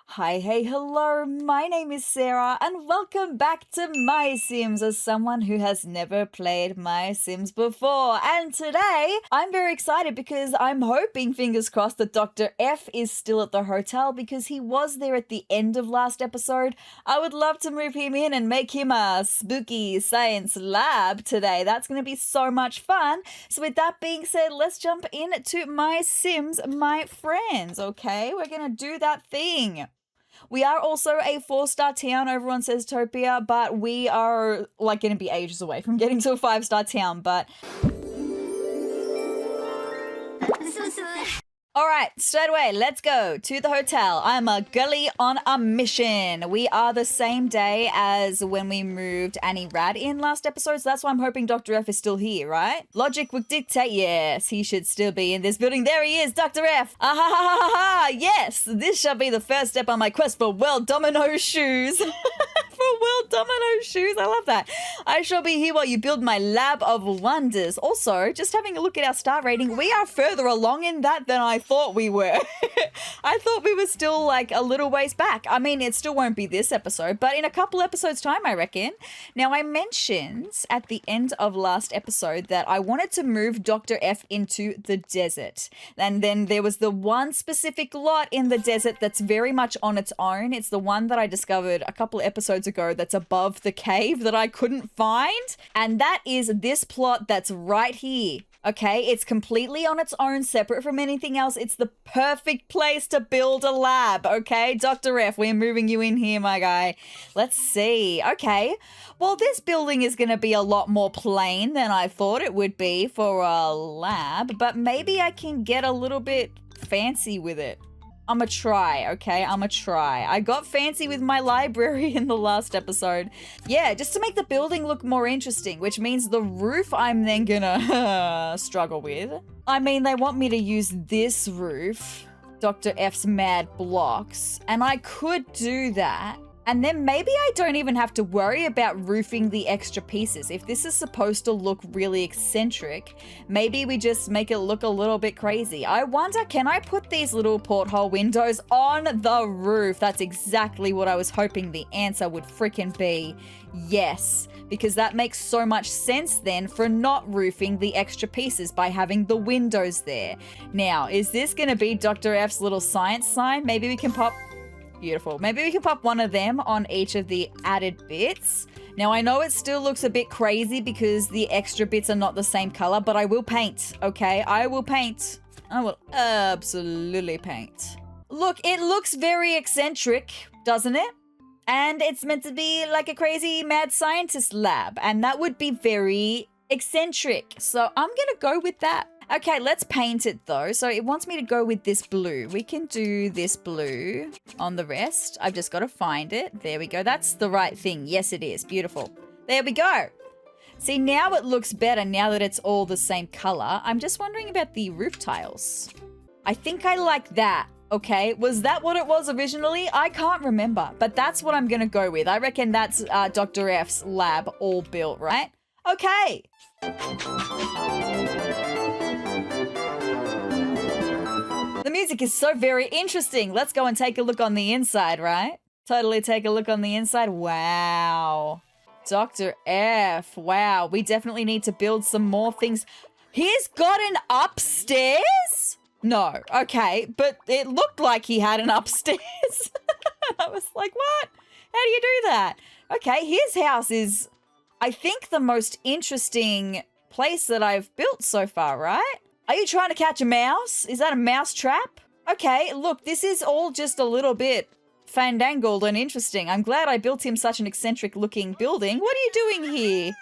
Hi, hey, hello, my name is Sarah and welcome back to MySims as someone who has never played MySims before. And today I'm very excited because I'm hoping, fingers crossed, that Dr. F is still at the hotel because he was there at the end of last episode. I would love to move him in and make him a spooky science lab today. That's going to be so much fun. So with that being said, let's jump into MySims, my friends, okay? We're going to do that thing. We are also a 4-star town over on Seztopia, but we are like going to be ages away from getting to a 5-star town, but... Alright, straight away, let's go to the hotel. I'm a girly on a mission. We are the same day as when we moved Annie Rad in last episode, so that's why I'm hoping Dr. F is still here, right? Logic would dictate, yes, he should still be in this building. There he is, Dr. F! Ah ha ha ha ha! Yes, this shall be the first step on my quest for world domino shoes. For world domino shoes, I love that. I shall be here while you build my lab of wonders. Also, just having a look at our star rating, we are further along in that than I thought we were. I thought we were still like a little ways back. I mean, it still won't be this episode, but in a couple episodes time, I reckon. Now, I mentioned at the end of last episode that I wanted to move Dr. F into the desert. And then there was the one specific lot in the desert that's very much on its own. It's the one that I discovered a couple episodes ago that's above the cave that I couldn't find. And that is this plot that's right here. Okay, it's completely on its own, separate from anything else. It's the perfect place to build a lab, okay? Dr. F, we're moving you in here, my guy. Let's see. Okay, well, this building is going to be a lot more plain than I thought it would be for a lab, but maybe I can get a little bit fancy with it. I'ma try, okay? I'ma try. I got fancy with my library in the last episode. Yeah, just to make the building look more interesting, which means the roof I'm then gonna struggle with. I mean, they want me to use this roof, Dr. F's mad blocks, and I could do that. And then maybe I don't even have to worry about roofing the extra pieces. If this is supposed to look really eccentric, maybe we just make it look a little bit crazy. I wonder, can I put these little porthole windows on the roof? That's exactly what I was hoping the answer would freaking be. Yes, because that makes so much sense then for not roofing the extra pieces by having the windows there. Now, is this gonna be Dr. F's little science sign? Maybe we can pop... Beautiful. Maybe we can pop one of them on each of the added bits. Now, I know it still looks a bit crazy because the extra bits are not the same color, but I will paint, okay? I will paint. I will absolutely paint. Look, it looks very eccentric, doesn't it? And it's meant to be like a crazy mad scientist lab, and that would be very eccentric. So I'm gonna go with that. Okay, let's paint it though. So it wants me to go with this blue. We can do this blue on the rest. I've just got to find it. There we go. That's the right thing. Yes, it is. Beautiful. There we go. See, now it looks better now that it's all the same color. I'm just wondering about the roof tiles. I think I like that. Okay, was that what it was originally? I can't remember, but that's what I'm going to go with. I reckon that's Dr. F's lab all built, right? Okay. The music is so very interesting. Let's go and take a look on the inside, right? Totally take a look on the inside. Wow. Dr. F. Wow. We definitely need to build some more things. He's got an upstairs? No. Okay. But it looked like he had an upstairs. I was like, what? How do you do that? Okay. His house is, I think, the most interesting place that I've built so far, right? Are you trying to catch a mouse? Is that a mouse trap? Okay, look, this is all just a little bit fandangled and interesting. I'm glad I built him such an eccentric looking building. What are you doing here,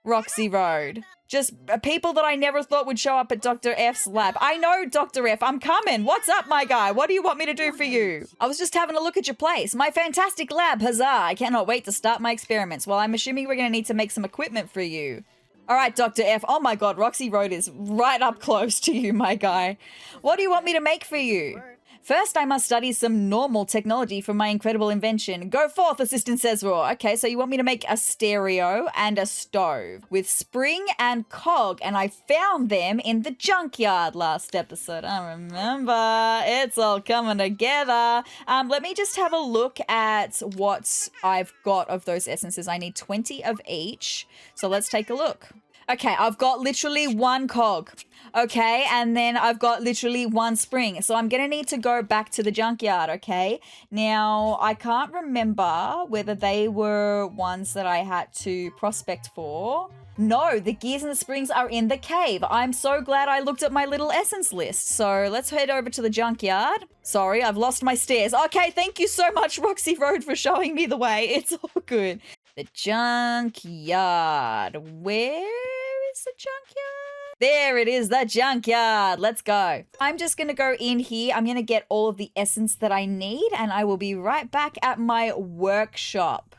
Roxy Road? Just people that I never thought would show up at Dr. F's lab. I know, Dr. F, I'm coming. What's up, my guy? What do you want me to do for you? I was just having a look at your place. My fantastic lab, huzzah. I cannot wait to start my experiments. Well, I'm assuming we're going to need to make some equipment for you. All right, Dr. F. Oh my God, Roxy Road is right up close to you, my guy. What do you want me to make for you? First, I must study some normal technology for my incredible invention. Go forth, Assistant SezRawrr. Okay, so you want me to make a stereo and a stove with spring and cog, and I found them in the junkyard last episode. I remember. It's all coming together. Let me just have a look at what I've got of those essences. I need 20 of each, so let's take a look. Okay, I've got literally one cog. Okay, and then I've got literally one spring. So I'm going to need to go back to the junkyard, okay? Now, I can't remember whether they were ones that I had to prospect for. No, the gears and the springs are in the cave. I'm so glad I looked at my little essence list. So let's head over to the junkyard. Sorry, I've lost my stairs. Okay, thank you so much, Roxy Road, for showing me the way. It's all good. The junkyard. Where is the junkyard? There it is, the junkyard. Let's go. I'm just going to go in here. I'm going to get all of the essence that I need, and I will be right back at my workshop.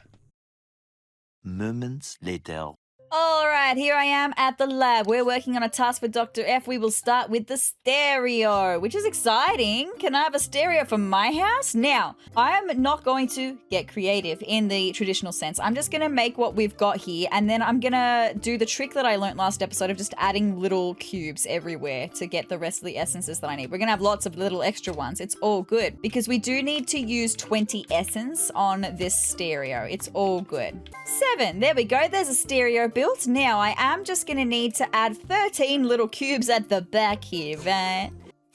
Moments later. All right, here I am at the lab. We're working on a task for Dr. F. We will start with the stereo, which is exciting. Can I have a stereo for my house? Now, I'm not going to get creative in the traditional sense. I'm just going to make what we've got here, and then I'm going to do the trick that I learned last episode of just adding little cubes everywhere to get the rest of the essences that I need. We're going to have lots of little extra ones. It's all good because we do need to use 20 essence on this stereo. It's all good. 7. There we go. There's a stereo built. Now I am just going to need to add 13 little cubes at the back here, right?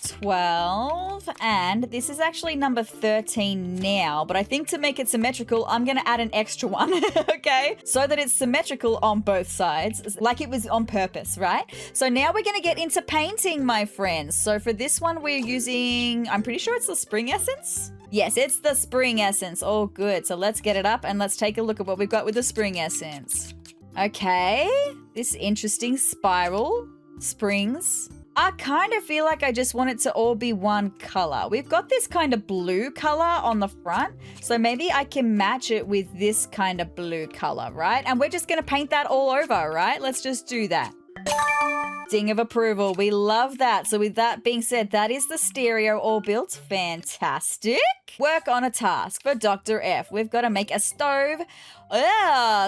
12, and this is actually number 13 now, but I think to make it symmetrical, I'm going to add an extra one, okay? So that it's symmetrical on both sides, like it was on purpose, right? So now we're going to get into painting, my friends. So for this one, we're using, I'm pretty sure it's the spring essence. Yes, it's the spring essence. All good. So let's get it up and let's take a look at what we've got with the spring essence. Okay, this interesting spiral, springs. I kind of feel like I just want it to all be one color. We've got this kind of blue color on the front, so maybe I can match it with this kind of blue color, right? And we're just going to paint that all over, right? Let's just do that. Ding of approval. We love that. So with that being said, that is the stereo all built. Fantastic. Work on a task for Dr. F. We've got to make a stove.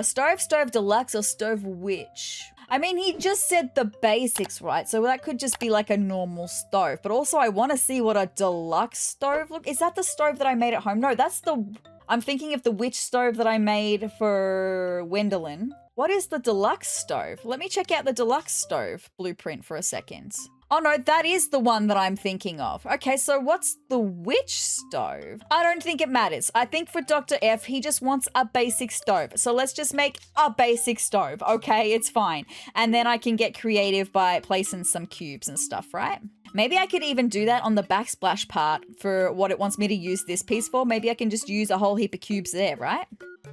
Stove deluxe or stove which? I mean, he just said the basics, right? So that could just be like a normal stove. But also I want to see what a deluxe stove look. Is that the stove that I made at home? No, that's the... I'm thinking of the witch stove that I made for Wendelin. What is the deluxe stove? Let me check out the deluxe stove blueprint for a second. Oh no, that is the one that I'm thinking of. Okay, so what's the witch stove? I don't think it matters. I think for Dr. F, he just wants a basic stove. So let's just make a basic stove. Okay, it's fine. And then I can get creative by placing some cubes and stuff, right? Maybe I could even do that on the backsplash part for what it wants me to use this piece for. Maybe I can just use a whole heap of cubes there, right?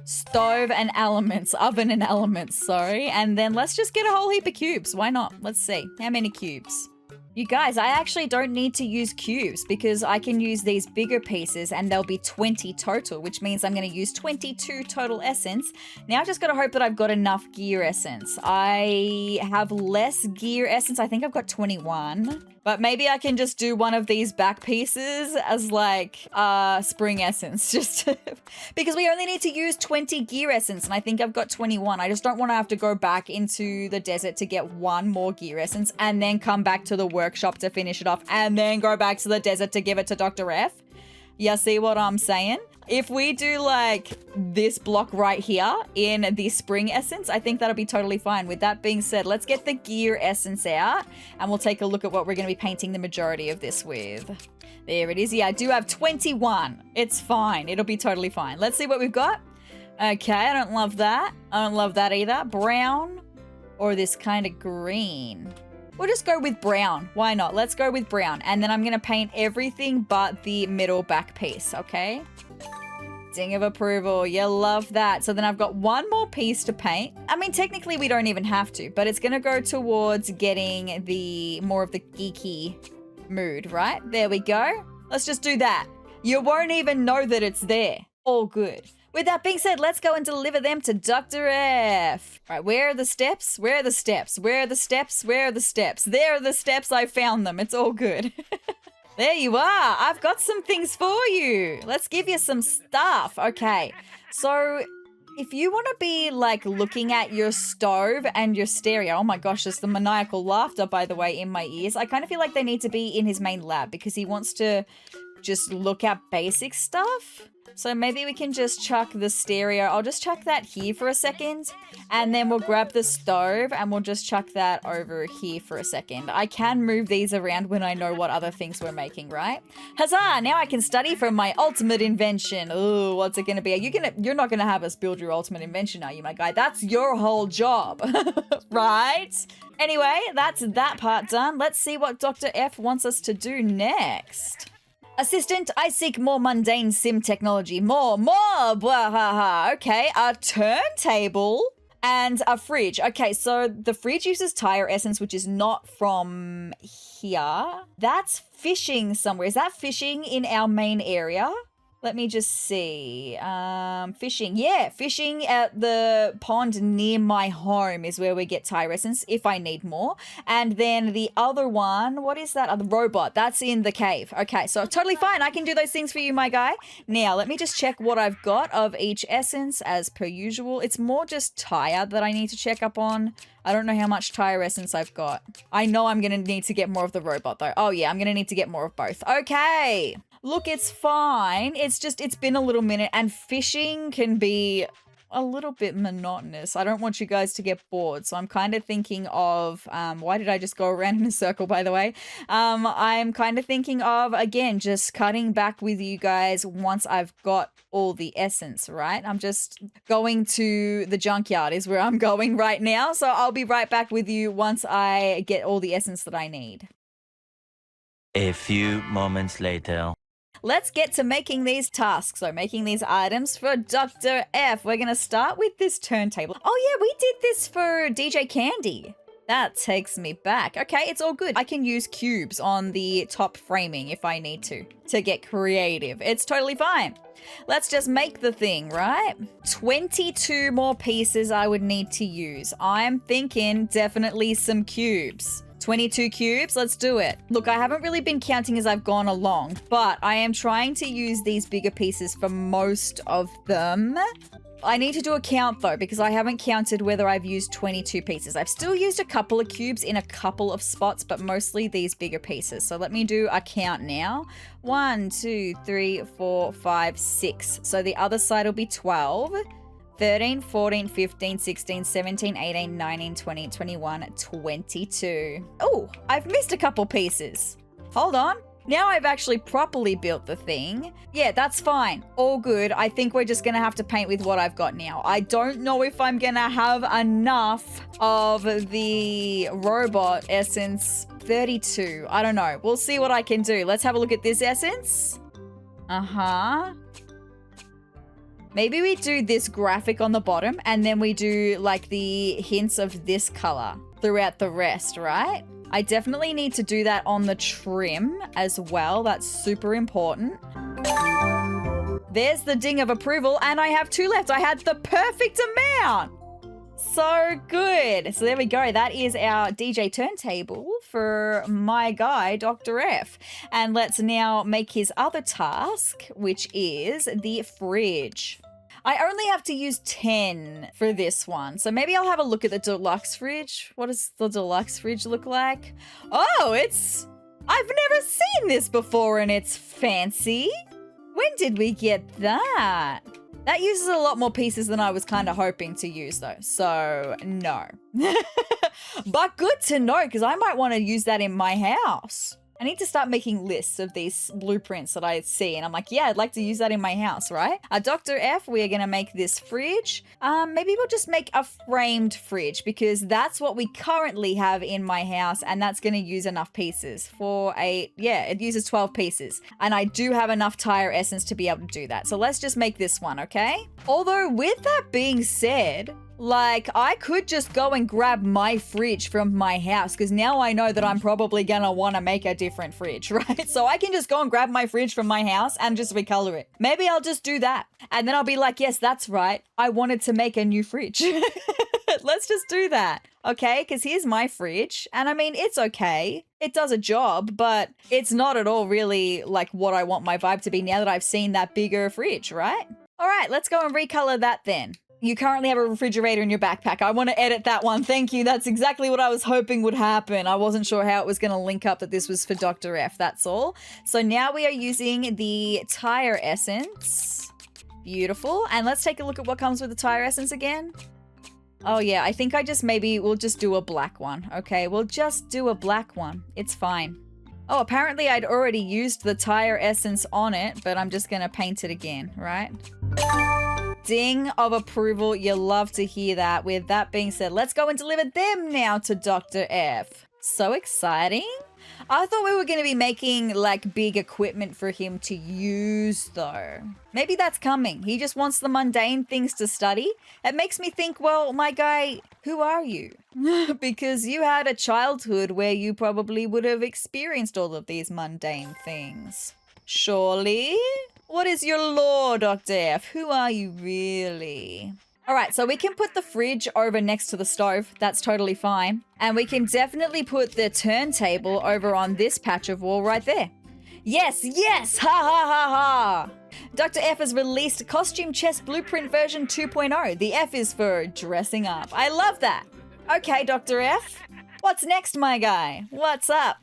Stove and elements, oven and elements, sorry. And then let's just get a whole heap of cubes. Why not? Let's see. How many cubes? You guys, I actually don't need to use cubes because I can use these bigger pieces and there'll be 20 total, which means I'm going to use 22 total essence. Now I've just got to hope that I've got enough gear essence. I have less gear essence. I think I've got 21. But maybe I can just do one of these back pieces as like spring essence, just because we only need to use 20 gear essence and I think I've got 21. I just don't want to have to go back into the desert to get one more gear essence and then come back to the workshop to finish it off and then go back to the desert to give it to Dr. F. You see what I'm saying? If we do like this block right here in the spring essence, I think that'll be totally fine. With that being said, let's get the gear essence out and we'll take a look at what we're going to be painting the majority of this with. There it is. Yeah, I do have 21. It's fine. It'll be totally fine. Let's see what we've got. Okay, I don't love that. I don't love that either. Brown or this kind of green. We'll just go with brown. Why not? Let's go with brown. And then I'm going to paint everything but the middle back piece, okay? Ding of approval. You love that. So then I've got one more piece to paint. I mean, technically we don't even have to, but it's going to go towards getting the more of the geeky mood, right? There we go. Let's just do that. You won't even know that it's there. All good. With that being said, let's go and deliver them to Dr. F. All right, where are the steps? Where are the steps? Where are the steps? Where are the steps? There are the steps. I found them. It's all good. There you are. I've got some things for you. Let's give you some stuff. Okay. So if you want to be like looking at your stove and your stereo, oh my gosh, there's the maniacal laughter, by the way, in my ears. I kind of feel like they need to be in his main lab because he wants to just look at basic stuff. So maybe we can just chuck the stereo. I'll just chuck that here for a second. And then we'll grab the stove and we'll just chuck that over here for a second. I can move these around when I know what other things we're making, right? Huzzah! Now I can study from my ultimate invention. Ooh, what's it gonna be? You're not gonna have us build your ultimate invention, are you, my guy? That's your whole job, right? Anyway, that's that part done. Let's see what Dr. F wants us to do next. Assistant, I seek more mundane sim technology. More, blah, ha, ha. Okay, a turntable and a fridge. Okay, so the fridge uses tire essence, which is not from here. That's fishing somewhere. Is that fishing in our main area? Let me just see. Fishing. Yeah, fishing at the pond near my home is where we get tire essence if I need more. And then the other one, what is that? The robot. That's in the cave. Okay, so totally fine. I can do those things for you, my guy. Now, let me just check what I've got of each essence as per usual. It's more just tire that I need to check up on. I don't know how much tire essence I've got. I know I'm going to need to get more of the robot though. Oh yeah, I'm going to need to get more of both. Okay. Look, it's fine. It's just, it's been a little minute and fishing can be a little bit monotonous. I don't want you guys to get bored. So I'm kind of thinking of, why did I just go around in a circle, by the way? I'm kind of thinking of, again, just cutting back with you guys once I've got all the essence, right? I'm just going to the junkyard is where I'm going right now. So I'll be right back with you once I get all the essence that I need. A few moments later. Let's get to making these tasks. So making these items for Dr. F. We're going to start with this turntable. Oh yeah, we did this for DJ Candy. That takes me back. Okay, it's all good. I can use cubes on the top framing if I need to get creative. It's totally fine. Let's just make the thing, right? 22 more pieces I would need to use. I'm thinking definitely some cubes. 22 cubes, let's do it. Look, I haven't really been counting as I've gone along, but I am trying to use these bigger pieces for most of them. I need to do a count though, because I haven't counted whether I've used 22 pieces. I've still used a couple of cubes in a couple of spots, but mostly these bigger pieces. So let me do a count now. 1, 2, 3, 4, 5, 6. So the other side will be 12. 13, 14, 15, 16, 17, 18, 19, 20, 21, 22. Oh, I've missed a couple pieces. Hold on. Now I've actually properly built the thing. Yeah, that's fine. All good. I think we're just going to have to paint with what I've got now. I don't know if I'm going to have enough of the robot essence. 32. I don't know. We'll see what I can do. Let's have a look at this essence. Uh-huh. Maybe we do this graphic on the bottom and then we do like the hints of this color throughout the rest, right? I definitely need to do that on the trim as well. That's super important. There's the ding of approval and I have 2 left. I had the perfect amount. So good. So there we go. That is our DJ turntable for my guy, Dr. F. And let's now make his other task, which is the fridge. I only have to use 10 for this one. So maybe I'll have a look at the deluxe fridge. What does the deluxe fridge look like? Oh, I've never seen this before and it's fancy. When did we get that? That uses a lot more pieces than I was kind of hoping to use though. So no. But good to know because I might want to use that in my house. I need to start making lists of these blueprints that I see. And I'm like, yeah, I'd like to use that in my house, right? Dr. F, we are going to make this fridge. Maybe we'll just make a framed fridge because that's what we currently have in my house. And that's going to use enough pieces it uses 12 pieces. And I do have enough tire essence to be able to do that. So let's just make this one, okay? Although with that being said, like, I could just go and grab my fridge from my house because now I know that I'm probably gonna want to make a different fridge, right? So I can just go and grab my fridge from my house and just recolor it. Maybe I'll just do that. And then I'll be like, yes, that's right. I wanted to make a new fridge. Let's just do that. Okay, because here's my fridge. And I mean, it's okay. It does a job, but it's not at all really like what I want my vibe to be now that I've seen that bigger fridge, right? All right, let's go and recolor that then. You currently have a refrigerator in your backpack. I want to edit that one. Thank you. That's exactly what I was hoping would happen. I wasn't sure how it was going to link up that this was for Dr. F. That's all. So now we are using the tire essence. Beautiful. And let's take a look at what comes with the tire essence again. Oh yeah, I think we'll just do a black one. Okay, we'll just do a black one. It's fine. Oh, apparently I'd already used the tire essence on it, but I'm just gonna paint it again, right? Ding of approval. You love to hear that. With that being said, let's go and deliver them now to Dr. F. So exciting. I thought we were going to be making like big equipment for him to use though. Maybe that's coming. He just wants the mundane things to study. It makes me think, well, my guy, who are you? Because you had a childhood where you probably would have experienced all of these mundane things. Surely? What is your lore, Dr. F? Who are you really? All right, so we can put the fridge over next to the stove. That's totally fine. And we can definitely put the turntable over on this patch of wall right there. Yes, yes, ha ha ha ha. Dr. F has released Costume Chest Blueprint version 2.0. The F is for dressing up. I love that. Okay, Dr. F. What's next, my guy? What's up?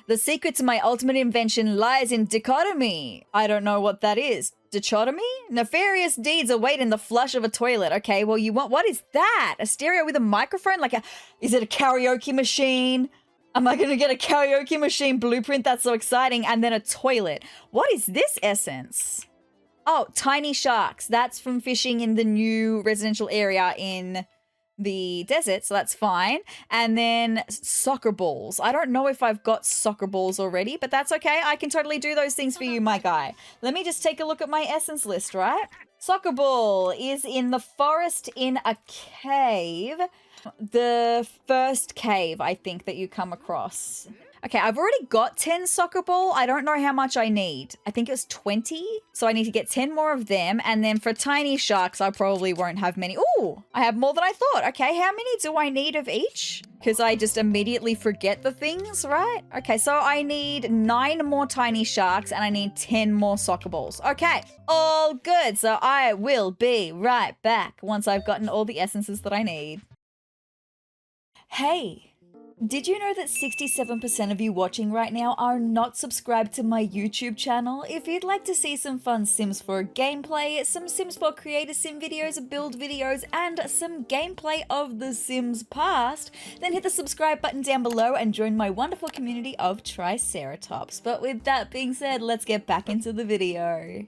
The secret to my ultimate invention lies in dichotomy. I don't know what that is. Dichotomy? Nefarious deeds await in the flush of a toilet. Okay, well, what is that? A stereo with a microphone? Is it a karaoke machine? Am I gonna get a karaoke machine blueprint? That's so exciting. And then a toilet. What is this essence? Oh, tiny sharks. That's from fishing in the new residential area in the desert, so that's fine. And then soccer balls. I don't know if I've got soccer balls already, but that's okay. I can totally do those things for you, my guy. Let me just take a look at my essence list, right? Soccer ball is in the forest in a cave. The first cave, I think, that you come across. Okay, I've already got 10 soccer ball. I don't know how much I need. I think it was 20. So I need to get 10 more of them. And then for tiny sharks, I probably won't have many. Ooh, I have more than I thought. Okay, how many do I need of each? Because I just immediately forget the things, right? Okay, so I need 9 more tiny sharks and I need 10 more soccer balls. Okay, all good. So I will be right back once I've gotten all the essences that I need. Hey. Did you know that 67% of you watching right now are not subscribed to my YouTube channel? If you'd like to see some fun Sims 4 gameplay, some Sims 4 creator sim videos, build videos, and some gameplay of The Sims past, then hit the subscribe button down below and join my wonderful community of Triceratops. But with that being said, let's get back into the video.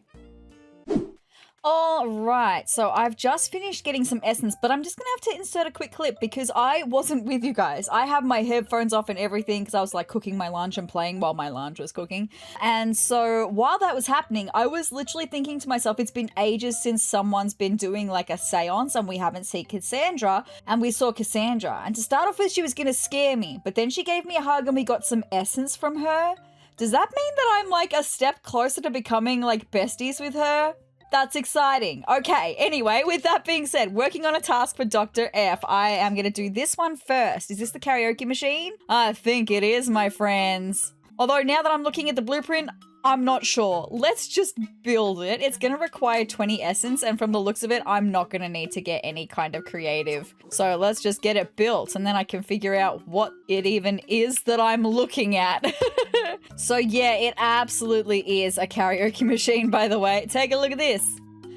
All right, so I've just finished getting some essence, but I'm just gonna have to insert a quick clip because I wasn't with you guys. I have my headphones off and everything because I was like cooking my lunch and playing while my lunch was cooking. And so while that was happening, I was literally thinking to myself, it's been ages since someone's been doing like a seance and we haven't seen Cassandra, and we saw Cassandra. And to start off with, she was gonna scare me, but then she gave me a hug and we got some essence from her. Does that mean that I'm like a step closer to becoming like besties with her? That's exciting. Okay, anyway, with that being said, working on a task for Dr. F. I am going to do this one first. Is this the karaoke machine? I think it is, my friends. Although now that I'm looking at the blueprint, I'm not sure. Let's just build it. It's going to require 20 essence, and from the looks of it, I'm not going to need to get any kind of creative. So let's just get it built, and then I can figure out what it even is that I'm looking at. So yeah, it absolutely is a karaoke machine, by the way. Take a look at this.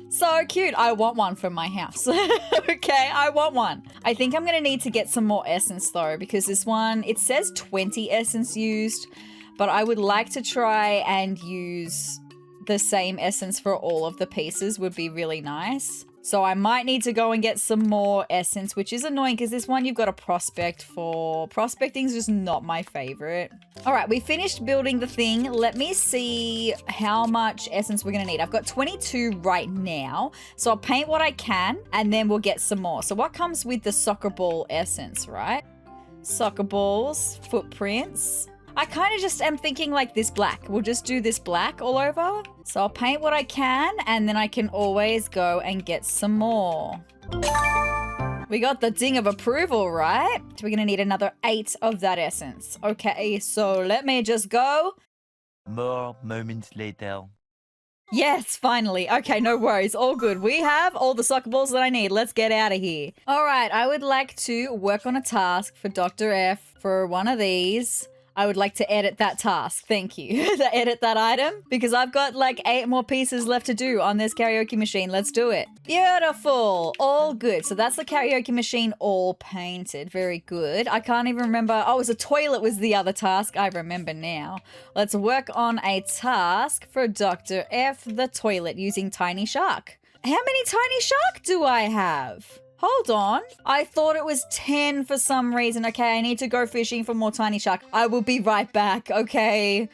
So cute. I want one for my house. Okay, I want one. I think I'm going to need to get some more essence though, because this one, it says 20 essence used, but I would like to try and use the same essence for all of the pieces would be really nice. So I might need to go and get some more essence, which is annoying because this one you've got to prospect for. Prospecting is just not my favorite. All right, we finished building the thing. Let me see how much essence we're going to need. I've got 22 right now. So I'll paint what I can and then we'll get some more. So what comes with the soccer ball essence, right? Soccer balls, footprints. I kind of just am thinking like this black. We'll just do this black all over. So I'll paint what I can and then I can always go and get some more. We got the ding of approval, right? We're gonna need another 8 of that essence. Okay, so let me just go. More moments later. Yes, finally. Okay, no worries. All good. We have all the soccer balls that I need. Let's get out of here. All right, I would like to work on a task for Dr. F for one of these. I would like to edit that task. Thank you. To edit that item because I've got like 8 more pieces left to do on this karaoke machine. Let's do it. Beautiful. All good. So that's the karaoke machine all painted. Very good. I can't even remember. Oh, it was a toilet was the other task. I remember now. Let's work on a task for Dr. F, the toilet using Tiny Shark. How many Tiny Shark do I have? Hold on. I thought it was 10 for some reason. Okay, I need to go fishing for more Tiny Shark. I will be right back, okay?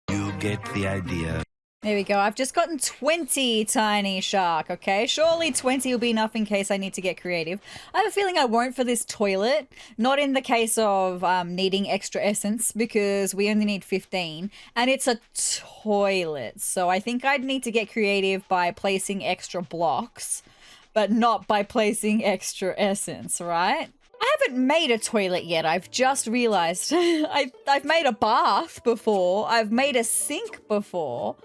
You get the idea. There we go. I've just gotten 20 Tiny Shark, okay? Surely 20 will be enough in case I need to get creative. I have a feeling I won't for this toilet. Not in the case of needing extra essence because we only need 15. And it's a toilet. So I think I'd need to get creative by placing extra blocks. But not by placing extra essence, right? I haven't made a toilet yet. I've just realized. I've made a bath before. I've made a sink before.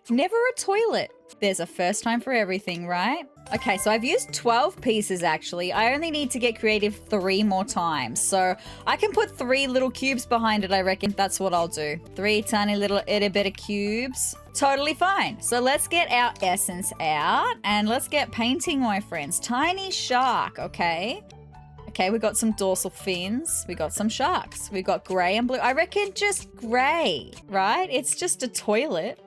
Never a toilet. There's a first time for everything, right? Okay, so I've used 12 pieces actually. I only need to get creative 3 more times. So I can put 3 little cubes behind it, I reckon. That's what I'll do. 3 tiny little itty bitty cubes. Totally fine. So let's get our essence out and let's get painting, my friends. Tiny Shark, okay? Okay, we got some dorsal fins. We got some sharks. We got gray and blue. I reckon just gray, right? It's just a toilet.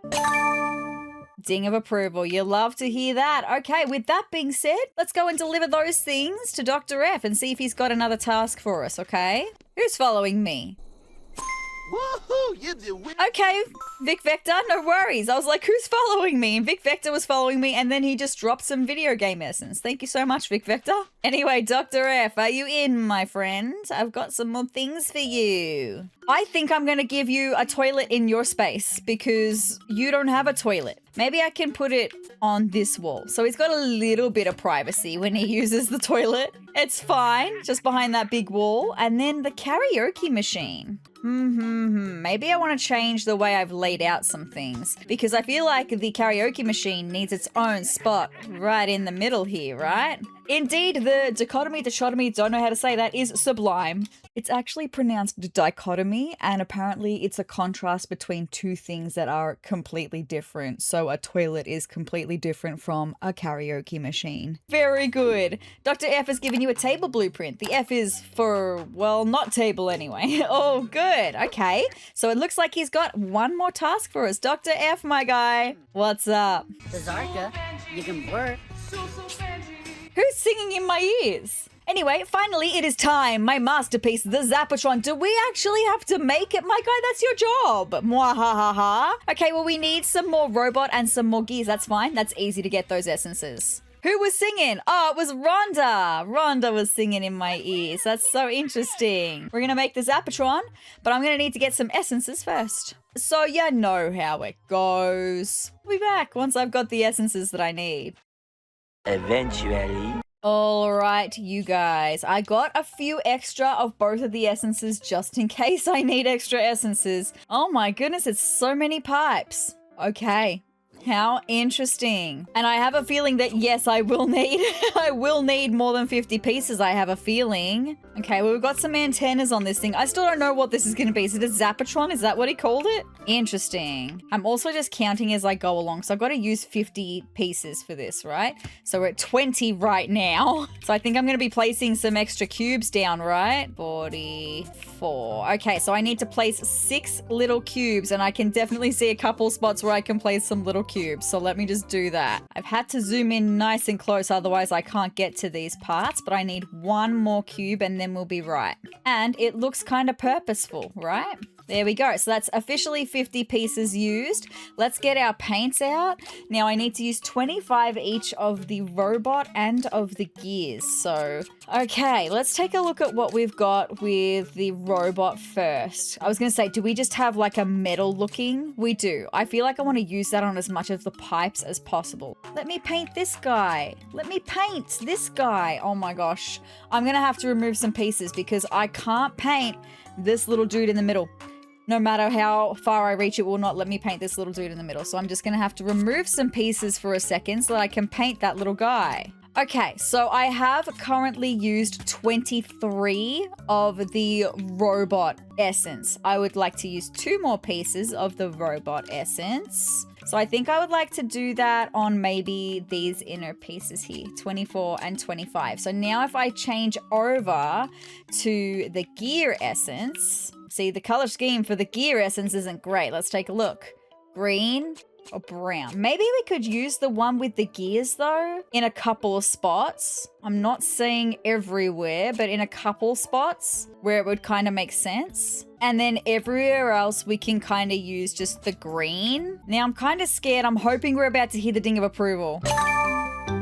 Ding of approval. You love to hear that. Okay, with that being said, let's go and deliver those things to Dr. F and see if he's got another task for us, okay? Who's following me? Woohoo! You did win. Okay, Vic Vector, no worries. I was like, who's following me? And Vic Vector was following me, and then he just dropped some video game essence. Thank you so much, Vic Vector. Anyway, Dr. F, are you in, my friend? I've got some more things for you. I think I'm going to give you a toilet in your space because you don't have a toilet. Maybe I can put it on this wall. So he's got a little bit of privacy when he uses the toilet. It's fine, just behind that big wall. And then the karaoke machine. Maybe I want to change the way I've laid out some things because I feel like the karaoke machine needs its own spot right in the middle here, right? Indeed, the dichotomy, don't know how to say that, is sublime. It's actually pronounced dichotomy, and apparently it's a contrast between 2 things that are completely different. So a toilet is completely different from a karaoke machine. Very good. Dr. F has given you a table blueprint. The F is for, well, not table anyway. Oh, good. Okay. So it looks like he's got one more task for us. Dr. F, my guy. What's up? Zarka, you can work. Who's singing in my ears? Anyway, finally, it is time. My masterpiece, the ZAP-O-TRON. Do we actually have to make it? My guy, that's your job. Mwahaha. Okay, well, we need some more robot and some more gears. That's fine. That's easy to get those essences. Who was singing? Oh, it was Rhonda. Rhonda was singing in my ears. That's so interesting. We're going to make the ZAP-O-TRON, but I'm going to need to get some essences first. So you know how it goes. We'll be back once I've got the essences that I need. Eventually. All right, you guys. I got a few extra of both of the essences just in case I need extra essences. Oh my goodness, it's so many pipes. Okay. How interesting. And I have a feeling that, yes, I will need I will need more than 50 pieces, I have a feeling. Okay, well, we've got some antennas on this thing. I still don't know what this is going to be. Is it a ZAP-O-TRON? Is that what he called it? Interesting. I'm also just counting as I go along. So I've got to use 50 pieces for this, right? So we're at 20 right now. So I think I'm going to be placing some extra cubes down, right? 44. Okay, so I need to place 6 little cubes, and I can definitely see a couple spots where I can place some little cubes. So let me just do that. I've had to zoom in nice and close, otherwise I can't get to these parts, but I need 1 more cube and then we'll be right. And it looks kind of purposeful, right? There we go. So that's officially 50 pieces used. Let's get our paints out. Now I need to use 25 each of the robot and of the gears. So, okay, let's take a look at what we've got with the robot first. I was going to say, do we just have like a metal looking? We do. I feel like I want to use that on as much of the pipes as possible. Let me paint this guy. Let me paint this guy. Oh my gosh. I'm going to have to remove some pieces because I can't paint this little dude in the middle. No matter how far I reach, it will not let me paint this little dude in the middle. So I'm just going to have to remove some pieces for a second so that I can paint that little guy. Okay, so I have currently used 23 of the robot essence. I would like to use 2 more pieces of the robot essence. So I think I would like to do that on maybe these inner pieces here, 24 and 25. So now if I change over to the gear essence, see the color scheme for the gear essence isn't great. Let's take a look. Green or brown. Maybe we could use the one with the gears though in a couple of spots. I'm not saying everywhere, but in a couple spots where it would kind of make sense. And then everywhere else we can kind of use just the green. Now I'm kind of scared. I'm hoping we're about to hear the ding of approval.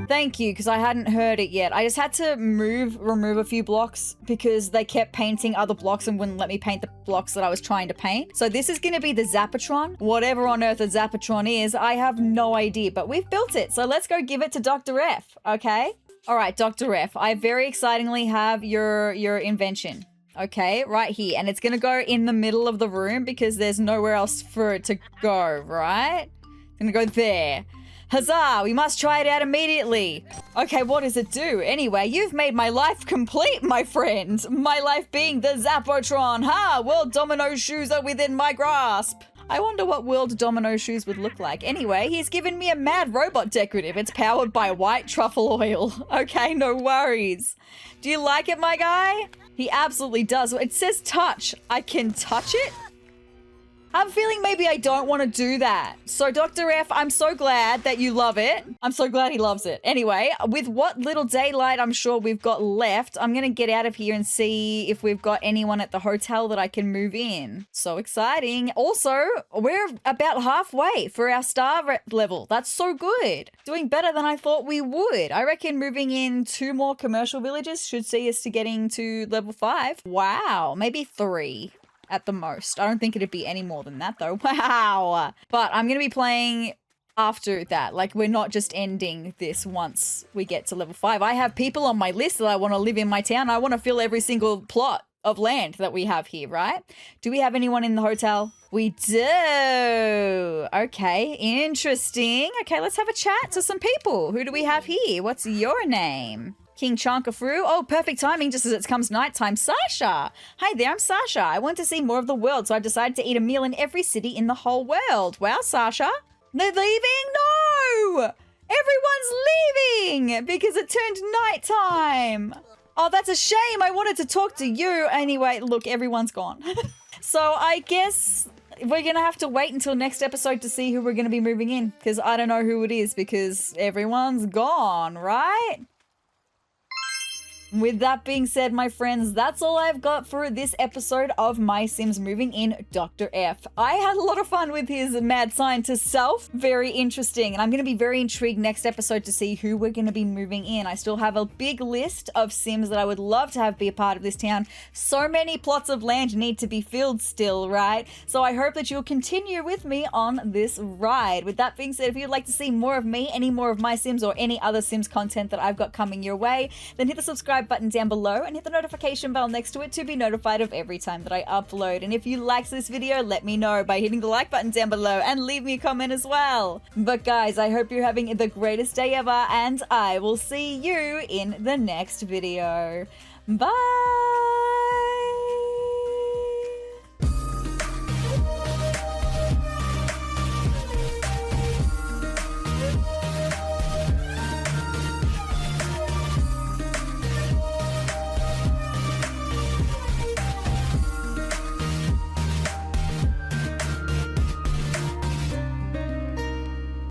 Thank you, because I hadn't heard it yet. I just had to remove a few blocks because they kept painting other blocks and wouldn't let me paint the blocks that I was trying to paint. So this is going to be the ZAP-O-TRON. Whatever on earth a ZAP-O-TRON is, I have no idea, but we've built it. So let's go give it to Dr. F, okay? All right, Dr. F, I very excitingly have your invention. Okay, right here. And it's going to go in the middle of the room because there's nowhere else for it to go, right? It's going to go there. Huzzah! We must try it out immediately. Okay, what does it do? Anyway, you've made my life complete, my friend. My life being the ZAP-O-TRON. Ha! World Domino shoes are within my grasp. I wonder what World Domino shoes would look like. Anyway, he's given me a mad robot decorative. It's powered by white truffle oil. Okay, no worries. Do you like it, my guy? He absolutely does. It says touch. I can touch it? I'm feeling maybe I don't want to do that. So Dr. F, I'm so glad that you love it. I'm so glad he loves it. Anyway, with what little daylight I'm sure we've got left, I'm going to get out of here and see if we've got anyone at the hotel that I can move in. So exciting. Also, we're about halfway for our star level. That's so good. Doing better than I thought we would. I reckon moving in 2 more commercial villages should see us to getting to level 5. Wow, maybe 3. At the most. I don't think it'd be any more than that though. Wow. But I'm going to be playing after that. Like we're not just ending this once we get to level 5. I have people on my list that I want to live in my town. I want to fill every single plot of land that we have here, right? Do we have anyone in the hotel? We do. Okay, interesting. Okay, let's have a chat to some people. Who do we have here? What's your name? King Chankafru. Oh, perfect timing just as it comes nighttime. Sasha. Hi there, I'm Sasha. I want to see more of the world, so I've decided to eat a meal in every city in the whole world. Wow, Sasha. They're leaving? No! Everyone's leaving because it turned nighttime. Oh, that's a shame. I wanted to talk to you. Anyway, look, everyone's gone. So I guess we're going to have to wait until next episode to see who we're going to be moving in because I don't know who it is because everyone's gone, right? With that being said, my friends, that's all I've got for this episode of MySims Moving In Dr. F. I had a lot of fun with his mad scientist self. Very interesting. And I'm going to be very intrigued next episode to see who we're going to be moving in. I still have a big list of Sims that I would love to have be a part of this town. So many plots of land need to be filled still, right? So I hope that you'll continue with me on this ride. With that being said, if you'd like to see more of me, any more of my Sims, or any other Sims content that I've got coming your way, then hit the subscribe button down below and hit the notification bell next to it to be notified of every time that I upload. And if you liked this video, let me know by hitting the like button down below and leave me a comment as well. But guys, I hope you're having the greatest day ever and I will see you in the next video. Bye!